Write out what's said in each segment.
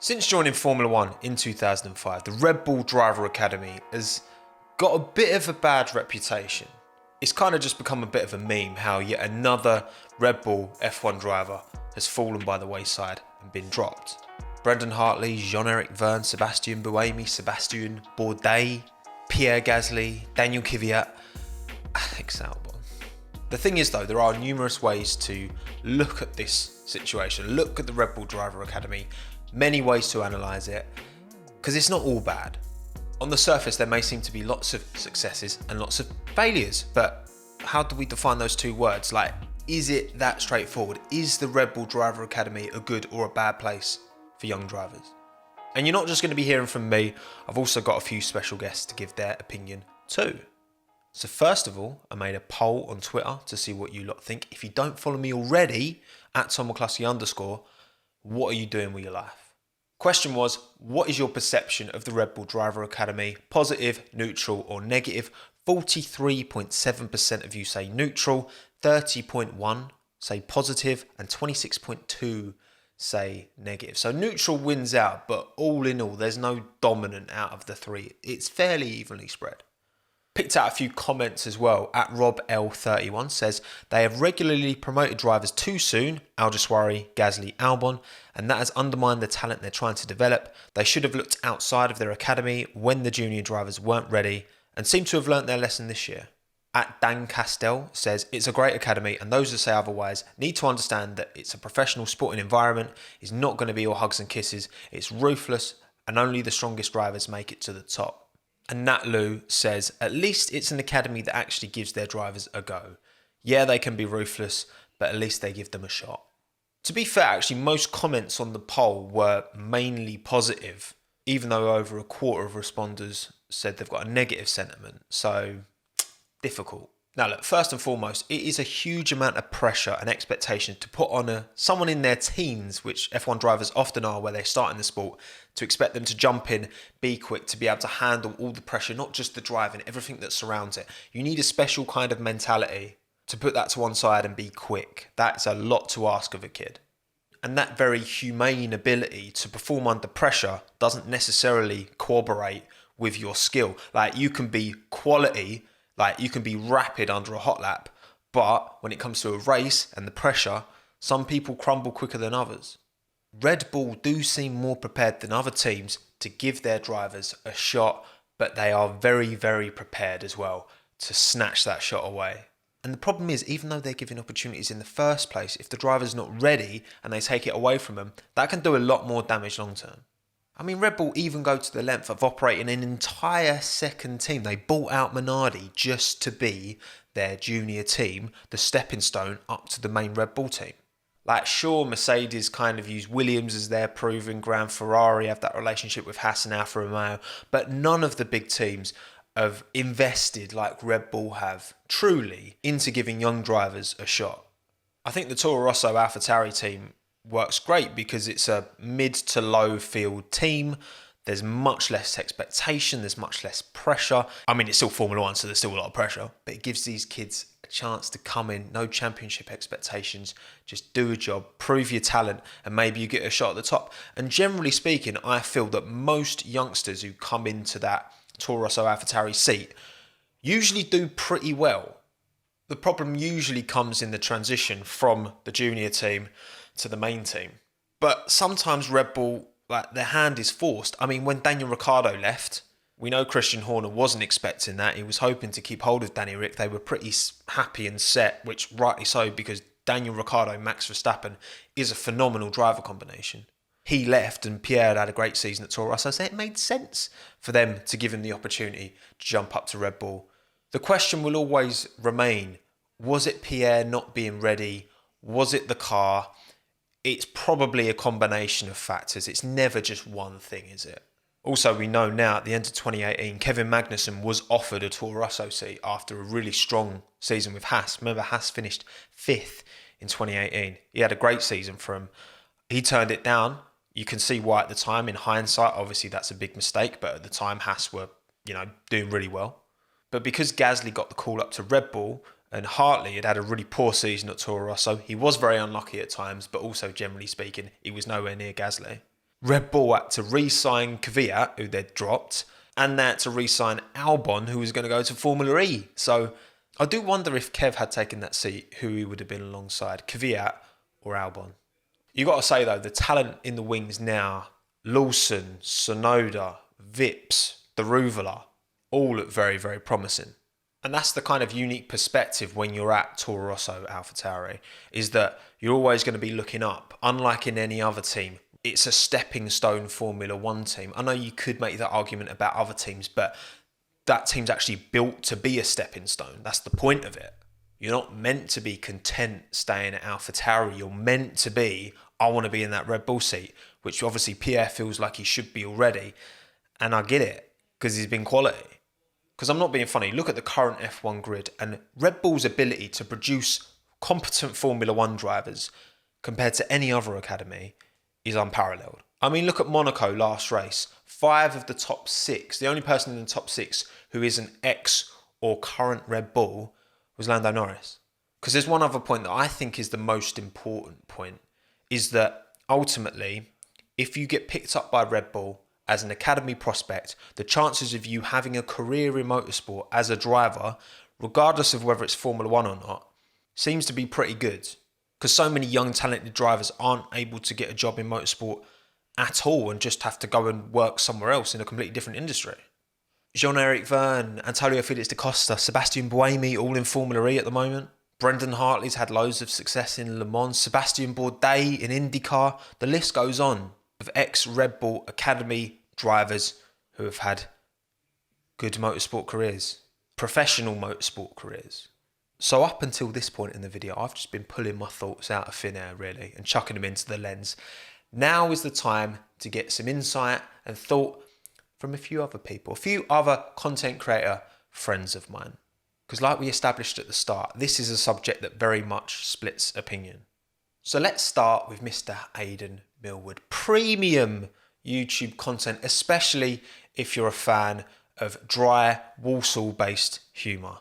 Since joining Formula One in 2005, the Red Bull Driver Academy has got a bit of a bad reputation. It's kind of just become a bit of a meme how yet another Red Bull F1 driver has fallen by the wayside and been dropped. Brendan Hartley, Jean-Eric Vergne, Sebastian Buemi, Sebastian Bourdais, Pierre Gasly, Daniel Kvyat, Alex Albon. The thing is though, there are numerous ways to look at this situation, look at the Red Bull Driver Academy, many ways to analyse it, because it's not all bad. On the surface, there may seem to be lots of successes and lots of failures, but how do we define those two words? Like, is it that straightforward? Is the Red Bull Driver Academy a good or a bad place for young drivers? And you're not just going to be hearing from me, I've also got a few special guests to give their opinion too. So first of all, I made a poll on Twitter to see what you lot think. If you don't follow me already, at @TommoClassy_, what are you doing with your life? Question was, what is your perception of the Red Bull Driver Academy? Positive, neutral or negative? 43.7% of you say neutral, 30.1% say positive and 26.2% say negative. So neutral wins out, but all in all, there's no dominant out of the three. It's fairly evenly spread. Picked out a few comments as well. At RobL31 says, they have regularly promoted drivers too soon, Al-Jawsari, Gasly, Albon, and that has undermined the talent they're trying to develop. They should have looked outside of their academy when the junior drivers weren't ready and seem to have learnt their lesson this year. At Dan Castell says, it's a great academy and those who say otherwise need to understand that it's a professional sporting environment. It's not going to be all hugs and kisses. It's ruthless and only the strongest drivers make it to the top. And Nat Lou says, at least it's an academy that actually gives their drivers a go. Yeah, they can be ruthless, but at least they give them a shot. To be fair, actually, most comments on the poll were mainly positive, even though over a quarter of responders said they've got a negative sentiment. So, difficult. Now look, first and foremost, it is a huge amount of pressure and expectation to put on someone in their teens, which F1 drivers often are where they start in the sport, to expect them to jump in, be quick, to be able to handle all the pressure, not just the driving, everything that surrounds it. You need a special kind of mentality to put that to one side and be quick. That's a lot to ask of a kid. And that very humane ability to perform under pressure doesn't necessarily corroborate with your skill. Like, you can be quality, like you can be rapid under a hot lap, but when it comes to a race and the pressure, some people crumble quicker than others. Red Bull do seem more prepared than other teams to give their drivers a shot, but they are very, very prepared as well to snatch that shot away. And the problem is, even though they're given opportunities in the first place, if the driver's not ready and they take it away from them, that can do a lot more damage long term. I mean, Red Bull even go to the length of operating an entire second team. They bought out Minardi just to be their junior team, the stepping stone up to the main Red Bull team. Like, sure, Mercedes kind of use Williams as their proving ground. Ferrari have that relationship with Haas and Alfa Romeo, but none of the big teams have invested like Red Bull have truly into giving young drivers a shot. I think the Toro Rosso AlphaTauri team works great because it's a mid to low field team. There's much less expectation, there's much less pressure. I mean, it's still Formula One, so there's still a lot of pressure, but it gives these kids a chance to come in, no championship expectations, just do a job, prove your talent, and maybe you get a shot at the top. And generally speaking, I feel that most youngsters who come into that Toro Rosso AlphaTauri seat usually do pretty well. The problem usually comes in the transition from the junior team to the main team. But sometimes Red Bull, like, their hand is forced. I mean, when Daniel Ricciardo left, we know Christian Horner wasn't expecting that. He was hoping to keep hold of Danny Rick. They were pretty happy and set, which rightly so, because Daniel Ricciardo, Max Verstappen is a phenomenal driver combination. He left and Pierre had a great season at Toro Rosso, so it made sense for them to give him the opportunity to jump up to Red Bull. The question will always remain, was it Pierre not being ready? Was it the car? It's probably a combination of factors. It's never just one thing, is it? Also, we know now at the end of 2018, Kevin Magnussen was offered a Toro Rosso seat after a really strong season with Haas. Remember, Haas finished 5th in 2018. He had a great season for him. He turned it down. You can see why at the time. In hindsight, obviously that's a big mistake, but at the time Haas were, doing really well. But because Gasly got the call up to Red Bull, and Hartley had a really poor season at Toro Rosso. He was very unlucky at times, but also, generally speaking, he was nowhere near Gasly. Red Bull had to re-sign Kvyat, who they'd dropped, and they had to re-sign Albon, who was going to go to Formula E. So I do wonder if Kev had taken that seat, who he would have been alongside, Kvyat or Albon. You got to say though, the talent in the wings now, Lawson, Sonoda, Vips, Daruvula, all look very, very promising. And that's the kind of unique perspective when you're at Toro Rosso AlphaTauri, is that you're always going to be looking up. Unlike in any other team, it's a stepping stone Formula One team. I know you could make that argument about other teams, but that team's actually built to be a stepping stone. That's the point of it. You're not meant to be content staying at AlphaTauri. You're meant to be, I want to be in that Red Bull seat, which obviously Pierre feels like he should be already. And I get it, because he's been quality. Because I'm not being funny, look at the current F1 grid, and Red Bull's ability to produce competent Formula One drivers compared to any other academy is unparalleled. I mean, look at Monaco last race. 5 of the top 6, the only person in the top 6 who is an ex or current Red Bull was Lando Norris. Because there's one other point that I think is the most important point, is that ultimately, if you get picked up by Red Bull as an academy prospect, the chances of you having a career in motorsport as a driver, regardless of whether it's Formula One or not, seems to be pretty good. Because so many young talented drivers aren't able to get a job in motorsport at all and just have to go and work somewhere else in a completely different industry. Jean-Eric Verne, Antonio Felix da Costa, Sebastian Buemi, all in Formula E at the moment. Brendan Hartley's had loads of success in Le Mans. Sebastian Bourdais in IndyCar. The list goes on of ex-Red Bull Academy drivers who have had good motorsport careers, professional motorsport careers. So up until this point in the video, I've just been pulling my thoughts out of thin air really and chucking them into the lens. Now is the time to get some insight and thought from a few other people, a few other content creator friends of mine. Because like we established at the start, this is a subject that very much splits opinion. So let's start with Mr. Aiden Millwood. Premium YouTube content, especially if you're a fan of dry, Walsall-based humour.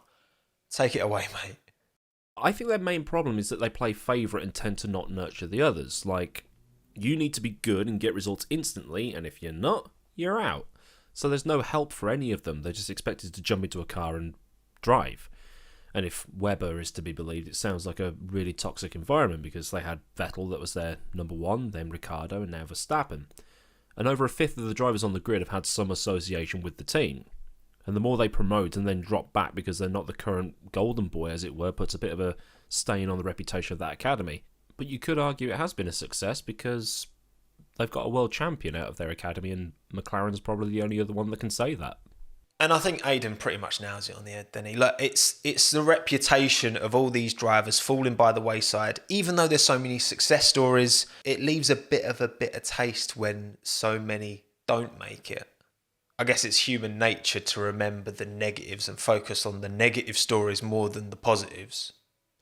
Take it away, mate. I think their main problem is that they play favourite and tend to not nurture the others. Like, you need to be good and get results instantly, and if you're not, you're out. So there's no help for any of them. They're just expected to jump into a car and drive. And if Webber is to be believed, it sounds like a really toxic environment because they had Vettel that was their number 1, then Ricciardo, and now Verstappen. And over a fifth of the drivers on the grid have had some association with the team. And the more they promote and then drop back because they're not the current golden boy, as it were, puts a bit of a stain on the reputation of that academy. But you could argue it has been a success because they've got a world champion out of their academy, and McLaren's probably the only other one that can say that. And I think Aiden pretty much nails it on the head, doesn't he? Look, it's the reputation of all these drivers falling by the wayside. Even though there's so many success stories, it leaves a bit of a bitter taste when so many don't make it. I guess it's human nature to remember the negatives and focus on the negative stories more than the positives.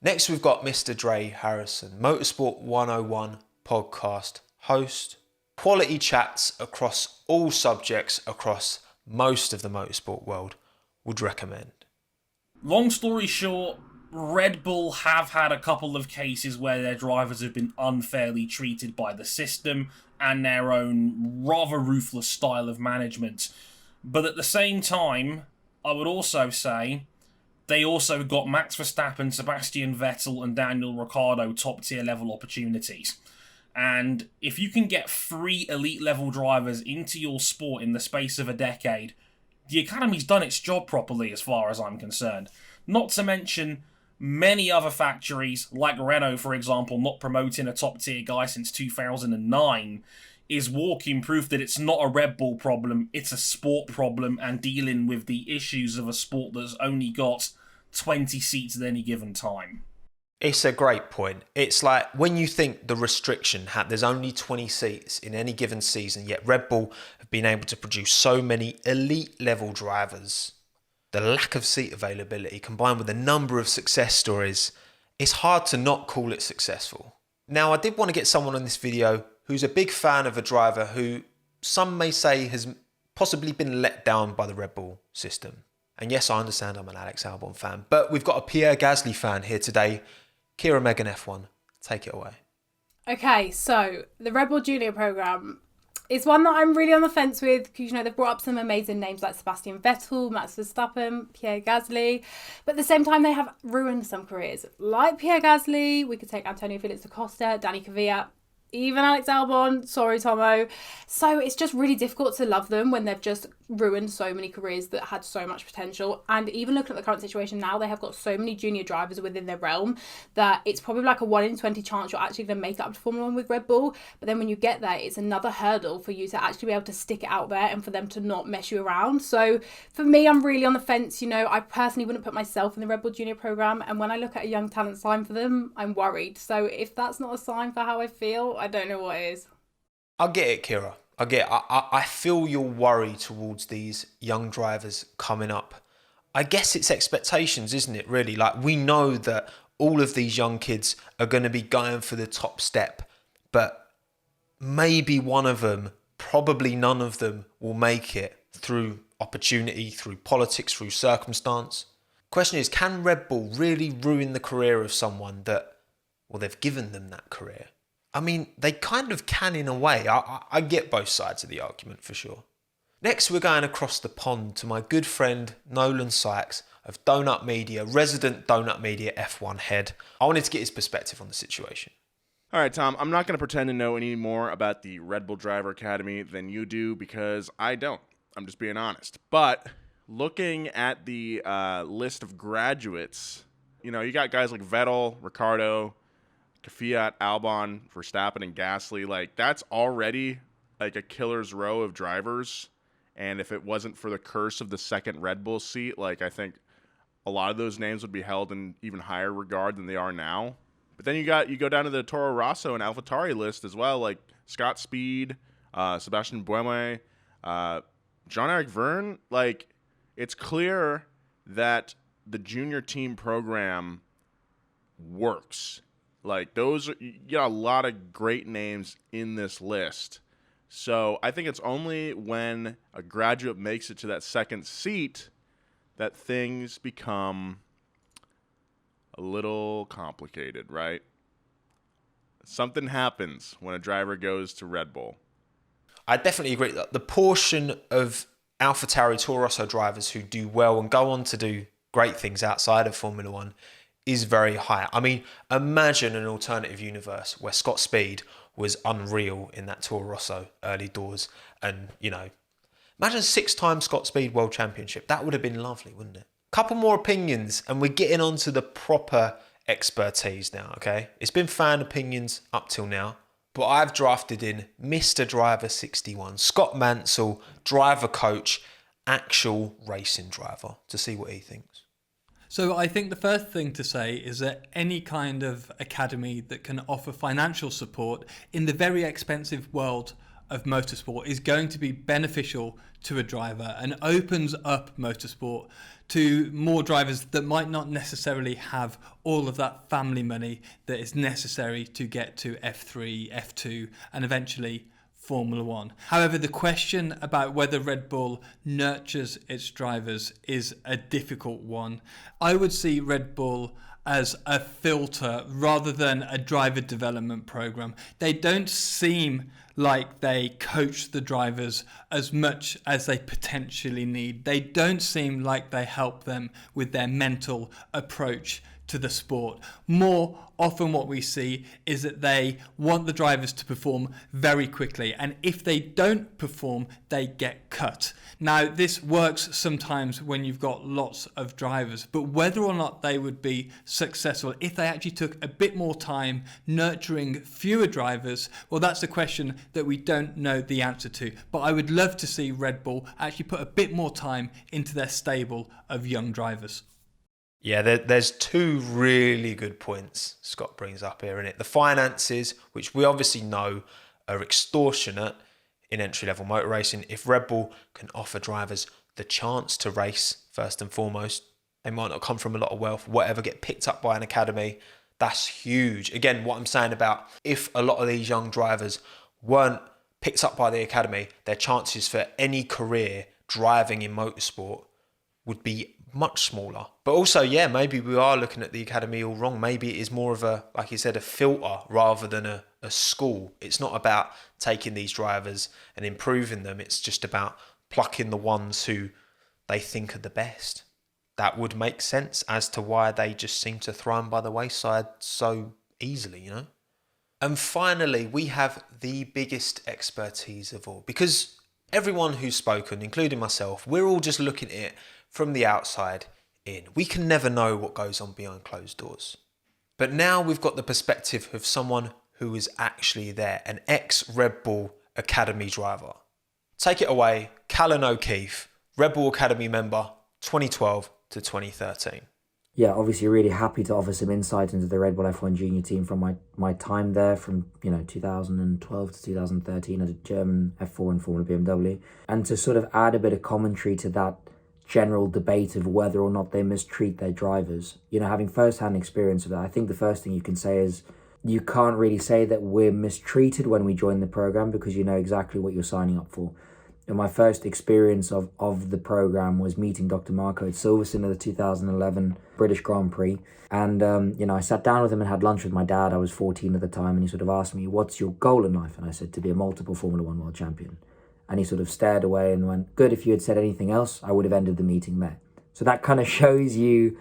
Next, we've got Mr. Dre Harrison, Motorsport 101 podcast host. Quality chats across all subjects across most of the motorsport world. Would recommend. Long story short, Red Bull have had a couple of cases where their drivers have been unfairly treated by the system and their own rather ruthless style of management. But at the same time, I would also say they also got Max Verstappen, Sebastian Vettel and Daniel Ricciardo top tier level opportunities. And if you can get 3 elite level drivers into your sport in the space of a decade, the academy's done its job properly as far as I'm concerned. Not to mention many other factories, like Renault for example, not promoting a top tier guy since 2009, is walking proof that it's not a Red Bull problem, it's a sport problem and dealing with the issues of a sport that's only got 20 seats at any given time. It's a great point. It's like when you think the restriction there's only 20 seats in any given season, yet Red Bull have been able to produce so many elite level drivers. The lack of seat availability combined with a number of success stories, it's hard to not call it successful. Now, I did want to get someone on this video who's a big fan of a driver who some may say has possibly been let down by the Red Bull system. And yes, I understand I'm an Alex Albon fan, but we've got a Pierre Gasly fan here today. Kira Megan F1, take it away. Okay, so the Red Bull Junior programme, It's one that I'm really on the fence with because, you know, they've brought up some amazing names like Sebastian Vettel, Max Verstappen, Pierre Gasly. But at the same time, they have ruined some careers. Like Pierre Gasly, we could take Antonio Felix da Costa, Danny Kvyat, even Alex Albon, sorry Tommo. So it's just really difficult to love them when they've just ruined so many careers that had so much potential. And even looking at the current situation now, they have got so many junior drivers within their realm that it's probably like a 1 in 20 chance you're actually going to make it up to Formula 1 with Red Bull. But then when you get there, it's another hurdle for you to actually be able to stick it out there and for them to not mess you around. So for me, I'm really on the fence. You know, I personally wouldn't put myself in the Red Bull Junior program. And when I look at a young talent sign for them, I'm worried. So if that's not a sign for how I feel, I don't know what is. I get it, Kira. I feel your worry towards these young drivers coming up. I guess it's expectations, isn't it, really? Like, we know that all of these young kids are going to be going for the top step, but maybe one of them, probably none of them, will make it through opportunity, through politics, through circumstance. Question is, can Red Bull really ruin the career of someone that, well, they've given them that career? I mean, they kind of can in a way. I get both sides of the argument for sure. Next, we're going across the pond to my good friend Nolan Sykes of Donut Media, resident Donut Media F1 head. I wanted to get his perspective on the situation. All right, Tom, I'm not going to pretend to know any more about the Red Bull Driver Academy than you do because I don't. I'm just being honest. But looking at the list of graduates, you know, you got guys like Vettel, Ricciardo, Kvyat, Albon, Verstappen, and Gasly. Like, that's already like a killer's row of drivers. And if it wasn't for the curse of the second Red Bull seat, like, I think a lot of those names would be held in even higher regard than they are now. But then you go down to the Toro Rosso and AlphaTauri list as well, like Scott Speed, Sebastian Buemi, Jean-Eric Verne. Like, it's clear that the junior team program works. Like, you got a lot of great names in this list. So I think it's only when a graduate makes it to that second seat that things become a little complicated, right? Something happens when a driver goes to Red Bull. I definitely agree that the portion of AlphaTauri Toro Rosso drivers who do well and go on to do great things outside of Formula One is very high. I mean, imagine an alternative universe where Scott Speed was unreal in that Toro Rosso early doors. And, you know, imagine 6-time Scott Speed World Championship. That would have been lovely, wouldn't it? Couple more opinions and we're getting on to the proper expertise now, okay? It's been fan opinions up till now, but I've drafted in Mr. Driver 61, Scott Mansell, driver coach, actual racing driver, to see what he thinks. So I think the first thing to say is that any kind of academy that can offer financial support in the very expensive world of motorsport is going to be beneficial to a driver and opens up motorsport to more drivers that might not necessarily have all of that family money that is necessary to get to F3, F2 and eventually Formula One. However, the question about whether Red Bull nurtures its drivers is a difficult one. I would see Red Bull as a filter rather than a driver development program. They don't seem like they coach the drivers as much as they potentially need. They don't seem like they help them with their mental approach to the sport. More often what we see is that they want the drivers to perform very quickly, and if they don't perform, they get cut. Now, this works sometimes when you've got lots of drivers, but whether or not they would be successful if they actually took a bit more time nurturing fewer drivers, well, that's a question that we don't know the answer to. But I would love to see Red Bull actually put a bit more time into their stable of young drivers. Yeah, there's two really good points Scott brings up here, innit? The finances, which we obviously know are extortionate in entry-level motor racing. If Red Bull can offer drivers the chance to race, first and foremost, they might not come from a lot of wealth, whatever, get picked up by an academy, that's huge. Again, what I'm saying about if a lot of these young drivers weren't picked up by the academy, their chances for any career driving in motorsport would be much smaller. But also, yeah, maybe we are looking at the academy all wrong. Maybe it is more of a, like you said, a filter rather than a a school. It's not about taking these drivers and improving them. It's just about plucking the ones who they think are the best. That would make sense as to why they just seem to throw them by the wayside so easily, you know? And finally, we have the biggest expertise of all, because everyone who's spoken, including myself, we're all just looking at it from the outside in. We can never know what goes on behind closed doors. But now we've got the perspective of someone who is actually there, an ex-Red Bull Academy driver. Take it away, Callan O'Keefe, Red Bull Academy member, 2012 to 2013. Yeah, obviously really happy to offer some insight into the Red Bull F1 junior team from my time there from 2012 to 2013 as a German F4 and Formula BMW, and to sort of add a bit of commentary to that general debate of whether or not they mistreat their drivers. Having first-hand experience of that, I think the first thing you can say is you can't really say that we're mistreated when we join the program because you know exactly what you're signing up for. And my first experience of the program was meeting Dr. Marco at Silverstone at the 2011 British Grand Prix. And, I sat down with him and had lunch with my dad. I was 14 at the time, and he sort of asked me, what's your goal in life? And I said, to be a multiple Formula One world champion. And he sort of stared away and went, good, if you had said anything else, I would have ended the meeting there. So that kind of shows you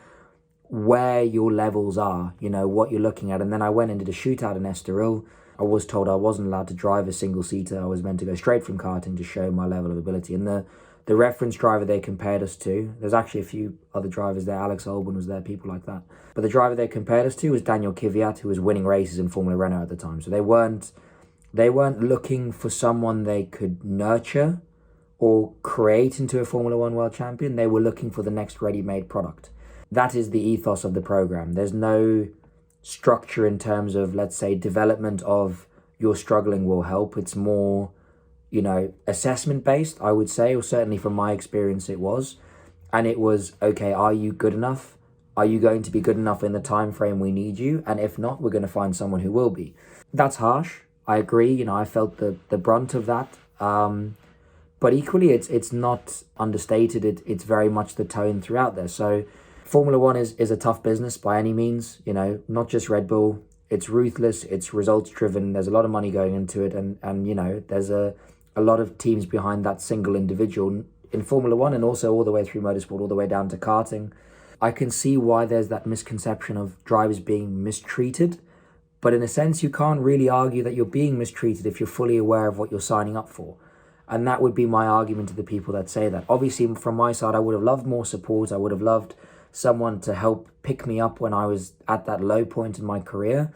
where your levels are, what you're looking at. And then I went and did a shootout in Estoril. I was told I wasn't allowed to drive a single-seater. I was meant to go straight from karting to show my level of ability. And the reference driver they compared us to, there's actually a few other drivers there. Alex Albon was there, people like that. But the driver they compared us to was Daniel Kvyat, who was winning races in Formula Renault at the time. So they weren't looking for someone they could nurture or create into a Formula One world champion. They were looking for the next ready-made product. That is the ethos of the program. There's no structure in terms of, let's say, development of you're struggling will help. It's more, assessment based, I would say, or certainly from my experience it was. And it was, okay, are you good enough? Are you going to be good enough in the time frame we need you? And if not, we're going to find someone who will be. That's harsh. I agree. I felt the brunt of that. But equally, it's not understated. It's very much the tone throughout there. So Formula One is a tough business by any means, not just Red Bull. It's ruthless, it's results driven, there's a lot of money going into it, and there's a lot of teams behind that single individual in Formula One, and also all the way through motorsport, all the way down to karting. I can see why there's that misconception of drivers being mistreated, but in a sense you can't really argue that you're being mistreated if you're fully aware of what you're signing up for. And that would be my argument to the people that say that. Obviously, from my side, I would have loved more support. I would have loved someone to help pick me up when I was at that low point in my career,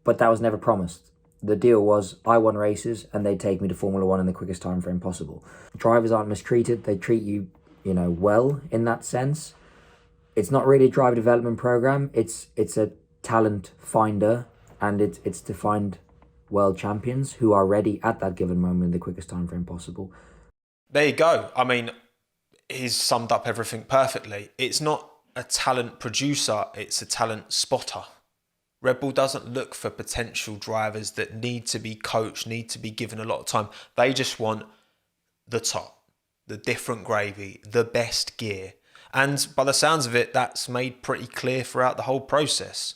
but that was never promised. The deal was I won races and they'd take me to Formula One in the quickest time frame possible. Drivers aren't mistreated. They treat you, well in that sense. It's not really a driver development program. It's a talent finder, and it's to find world champions who are ready at that given moment in the quickest time frame possible. There you go. I mean, he's summed up everything perfectly. It's not a talent producer, it's a talent spotter. Red Bull doesn't look for potential drivers that need to be coached, need to be given a lot of time. They just want the top, the different gravy, the best gear. And by the sounds of it, that's made pretty clear throughout the whole process.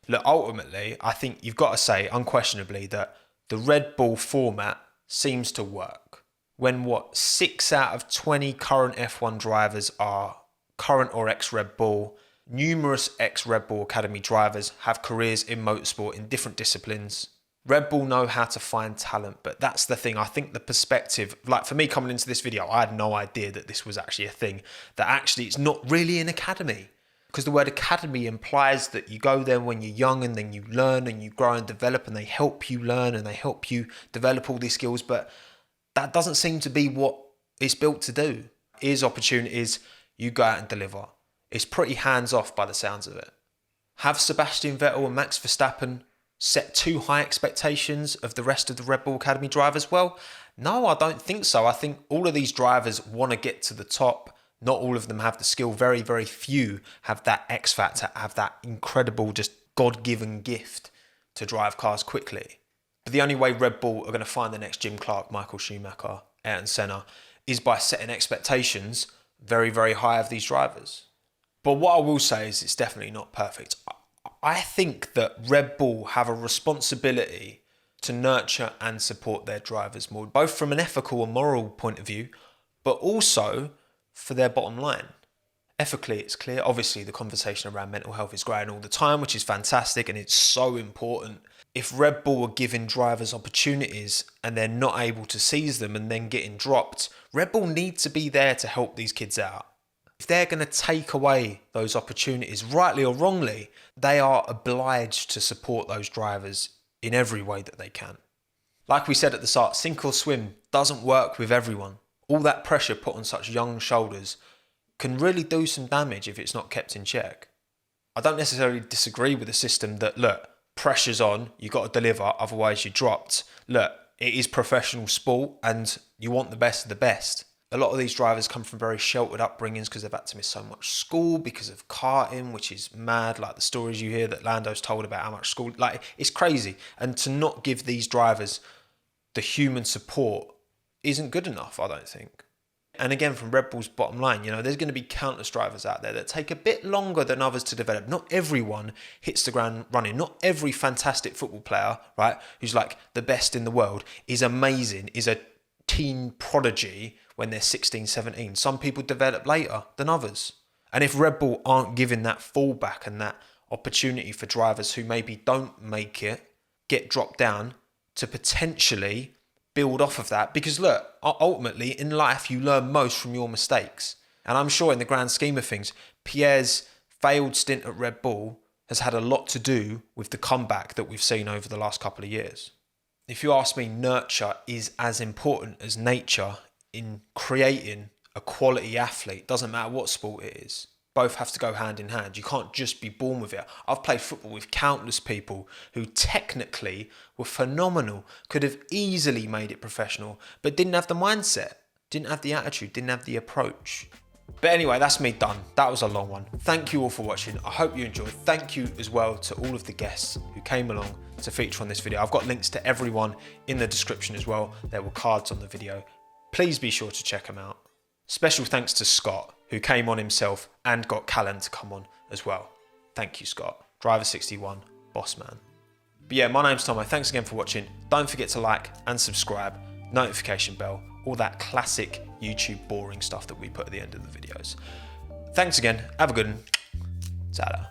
Look, ultimately, I think you've got to say unquestionably that the Red Bull format seems to work. When 6 out of 20 current F1 drivers are current or ex-Red Bull, numerous ex-Red Bull Academy drivers have careers in motorsport in different disciplines. Red Bull know how to find talent, but that's the thing. I think the perspective, like for me coming into this video, I had no idea that this was actually a thing, that actually it's not really an academy. Because the word academy implies that you go there when you're young and then you learn and you grow and develop and they help you learn and they help you develop all these skills, but that doesn't seem to be what it's built to do. Here's opportunities, you go out and deliver. It's pretty hands-off by the sounds of it. Have Sebastian Vettel and Max Verstappen set too high expectations of the rest of the Red Bull Academy drivers? Well, no, I don't think so. I think all of these drivers want to get to the top. Not all of them have the skill. Very, very few have that X factor, have that incredible, just God-given gift to drive cars quickly. But the only way Red Bull are going to find the next Jim Clark, Michael Schumacher, Ayrton Senna is by setting expectations very, very high of these drivers. But what I will say is it's definitely not perfect. I think that Red Bull have a responsibility to nurture and support their drivers more, both from an ethical and moral point of view, but also for their bottom line. Ethically, it's clear. Obviously, the conversation around mental health is growing all the time, which is fantastic, and it's so important. If Red Bull are giving drivers opportunities and they're not able to seize them and then getting dropped, Red Bull need to be there to help these kids out. If they're going to take away those opportunities, rightly or wrongly, they are obliged to support those drivers in every way that they can. Like we said at the start, sink or swim doesn't work with everyone. All that pressure put on such young shoulders can really do some damage if it's not kept in check. I don't necessarily disagree with the system that, look, pressure's on, you got to deliver, otherwise you're dropped. Look, it is professional sport and you want the best of the best. A lot of these drivers come from very sheltered upbringings because they've had to miss so much school because of karting, which is mad. Like the stories you hear that Lando's told about how much school, like it's crazy. And to not give these drivers the human support isn't good enough, I don't think. And again, from Red Bull's bottom line, you know, there's going to be countless drivers out there that take a bit longer than others to develop. Not everyone hits the ground running. Not every fantastic football player, right, who's like the best in the world, is amazing, is a teen prodigy when they're 16, 17. Some people develop later than others. And if Red Bull aren't giving that fallback and that opportunity for drivers who maybe don't make it, get dropped down, to potentially build off of that, because look, ultimately in life you learn most from your mistakes. And I'm sure in the grand scheme of things, Pierre's failed stint at Red Bull has had a lot to do with the comeback that we've seen over the last couple of years. If you ask me, nurture is as important as nature in creating a quality athlete. Doesn't matter what sport it is. Both have to go hand in hand. You can't just be born with it. I've played football with countless people who technically were phenomenal, could have easily made it professional, but didn't have the mindset, didn't have the attitude, didn't have the approach. But anyway, that's me done. That was a long one. Thank you all for watching. I hope you enjoyed. Thank you as well to all of the guests who came along to feature on this video. I've got links to everyone in the description as well. There were cards on the video. Please be sure to check them out. Special thanks to Scott, who came on himself and got Callan to come on as well. Thank you, Scott. Driver61, boss man. But yeah, my name's Tommo. Thanks again for watching. Don't forget to like and subscribe, notification bell, all that classic YouTube boring stuff that we put at the end of the videos. Thanks again. Have a good one. Ta-da.